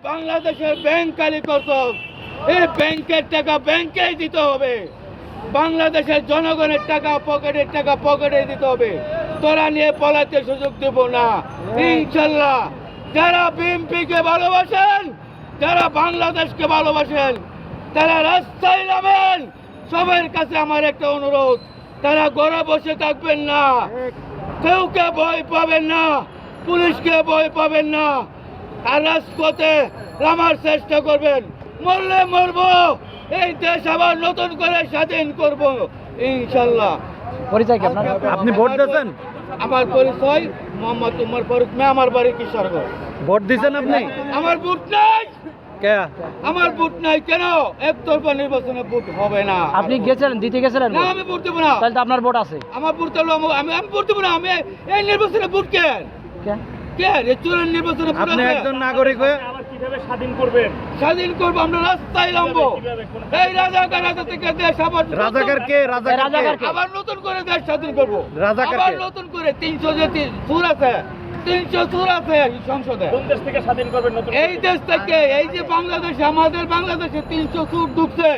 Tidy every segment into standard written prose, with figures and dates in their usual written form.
বাংলাদেশের ব্যাংক খালি করতো, এই ব্যাংকের টাকা ব্যাংকেই দিতে হবে। বাংলাদেশের জনগণের টাকা পকেটের টাকা পকেটে দিতে হবে। তোরা নিয়ে পলাতে সুযোগ দেব না ইনশাল্লাহ। যারা বিএনপিকে ভালোবাসেন, যারা বাংলাদেশকে ভালোবাসেন, তারা রাস্তায় নামেন। সবার কাছে আমার একটা অনুরোধ, তারা ঘরে বসে থাকবেন না, কেউকে ভয় পাবেন না, পুলিশকে ভয় পাবেন না, আর রাজপথে নামার চেষ্টা করবেন। মরলে মরবো, এই দেশ আবার নতুন করে স্বাধীন করব ইনশাল্লাহ। পরিচয় কি আপনার? আপনি ভোট দিয়েছেন? আমার পরিচয় মোহাম্মদ উমর ফারুক। আমার বাড়ি কিশোরগঞ্জ। ভোট দিয়েছেন আপনি? আমার ভোট নাই। কে? আমার ভোট নাই। কেন? একতরফা নির্বাচনে ভোট হবে না। আপনি গেছিলেন, দিতে গেছিলেন? না, আমি ভোট দেবো না। তাহলে তো আপনার ভোট আছে। আমার ভোট দিলো, আমি ভোট দেবো না। আমি এই নির্বাচনে ভোট কে চূড়ান্ত নির্বাচনে ভোট আপনি আছে? একজন নাগরিক হয়ে আবার কিভাবে স্বাধীন করবেন? স্বাধীন করবো, আমরা রাস্তায় নামবো। এই রাজাকার থেকে দেশ আবার রাজাকার কে? রাজাকার কে? আবার নতুন করে দেশ স্বাধীন করবো। রাজাকার আবার কে? নতুন করে 300 যে সুর আছে, 300 সুর আছে এই সংসদে। কোন দেশ থেকে স্বাধীন করবেন নতুন? এই দেশ থেকে, এই যে বাংলাদেশে, আমাদের বাংলাদেশে 300 সুর ঢুকছে,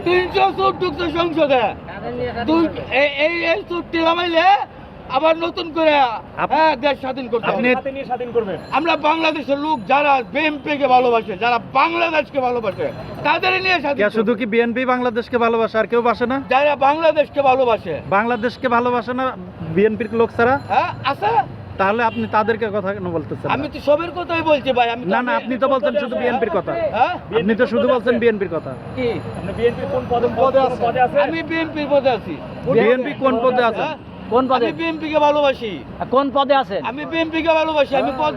300 সুর ঢুকছে সংসদে। এই সুরটি নামাইলে আবার নতুন করে দেশ স্বাধীন করতে হবে। হাতে নিয়ে স্বাধীন করবেন। আমরা বাংলাদেশের লোক যারা বিএনপিকে ভালোবাসে, যারা বাংলাদেশকে ভালোবাসে, তাদের নিয়ে স্বাধীন করব। শুধু কি বিএনপি বাংলাদেশকে ভালোবাসে, আর কেউ বাসে না? যারা বাংলাদেশকে ভালোবাসে। বাংলাদেশকে ভালোবাসে না বিএনপির লোক ছাড়া? হ্যাঁ আছে। তাহলে আপনি তাদেরকে কথা কেন বলতেছেন? আমি তো সবের কথাই বলছি ভাই। আমি না, আপনি তো বলছেন শুধু বিএনপির কথা। হ্যাঁ, আপনি তো শুধু বলছেন বিএনপির কথা। কি আপনি বিএনপি কোন পদে আছেন? আমি বিএনপির পদে আছি। বিএনপি কোন পদে আছে? হ্যাঁ? কোন পদে? আমি বিএনপিকে ভালোবাসি। কোন পদে আছেন? আমি বিএনপিকে ভালোবাসি। আমি পদ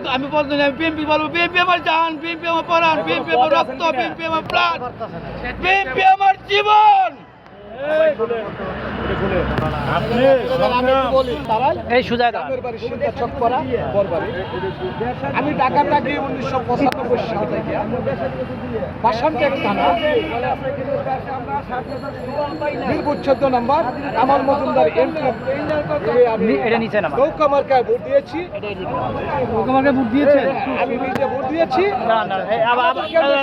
নেই, আমি বিএনপি ভালোবাসি। বিএনপি আমার জান, বিএনপি আমার প্রাণ, বিএনপি আমার রক্ত, বিএনপি আমার প্রাণ, বিএনপি আমার জীবন। এই সুজা আমি ঢাকা থাকি 1995 সাল থেকে বাসানটেক থানা মিরপুর 14 নম্বর আমার মজুমদার এটা নিচে নামা। নৌকা মার্কায় ভোট দিয়েছি। আমি নিজে ভোট দিয়েছি।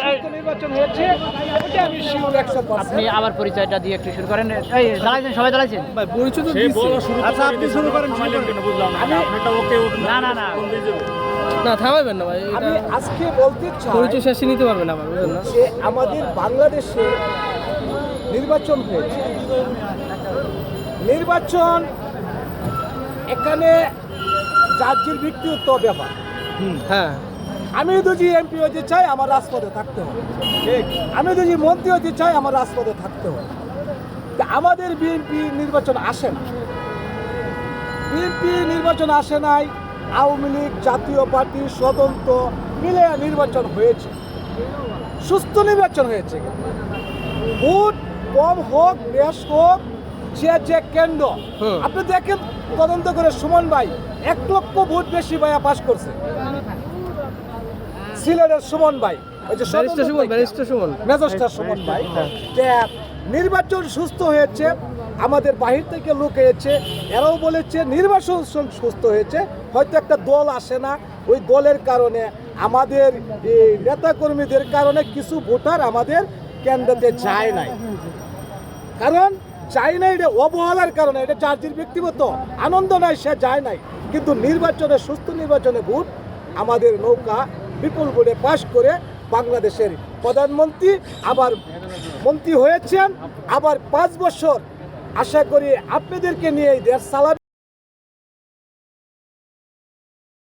সুস্থ নির্বাচন হয়েছে, এটা আমি শিওর 100%। আপনি আবার পরিচয়টা দিয়ে একটু শুরু করেন। এই দাঁড়াইছেন, সবাই দাঁড়াইছেন? আচ্ছা, আপনি শুরু করেন। বুঝলাম না। আপনারটা ওকে না না না না থামাবেন না ভাই, আমি আজকে বলতে চাই পরিচয় শেষে নিতে পারবেন আমার, বুঝলেন না? যে আমাদের বাংলাদেশে নির্বাচন হয়েছে। নির্বাচন এখানে জাতির ব্যক্তিগত ব্যাপার। হ্যাঁ, আমি যদি এমপি হতে চাই, আমার রাজপথে থাকতে হবে। আমি যদি মন্ত্রী হতে চাই, আমার রাজপথে থাকতে হবে। তা আমাদের বিএনপি নির্বাচন আসে না। বিএনপি নির্বাচন আসে নাই, আওয়ামী লীগ, জাতীয় পার্টি, স্বতন্ত্র মিলে নির্বাচন হয়েছে। সুস্থ নির্বাচন হয়েছে। ভোট কম হোক, বেশ হোক, যে কেন্দ্র আপনি দেখেন, তদন্ত করে সুমন ভাই 1 লক্ষ ভোট বেশি ভাইয়া পাস করছে। সিলেটের সুমন ভাই, ওই যে ব্যারিস্টার সুমন মেজস্টার সুমন ভাই, যে নির্বাচন সুস্থ হয়েছে। আমাদের বাহির থেকে লোক এসেছে, এরাও বলেছে নির্বাচন সুস্থ হয়েছে। হয়তো একটা দল আসে না, ওই দলের কারণে, আমাদের নেতাকর্মীদের কারণে কিছু ভোটার আমাদের কেন্দ্রতে যায় নাই। কারণ যায় নাই, এটা অবহেলার কারণে, এটা চার্জির ব্যক্তিগত আনন্দ নাই, সে যায় নাই। কিন্তু নির্বাচনে, সুস্থ নির্বাচনে ভোট আমাদের নৌকা বিপুল ভোটে পাশ করে বাংলাদেশের প্রধানমন্ত্রী আবার মন্ত্রী হয়েছেন। আবার 5 বছর আশা করি আপনাদেরকে নিয়ে দেশ চালাবেন।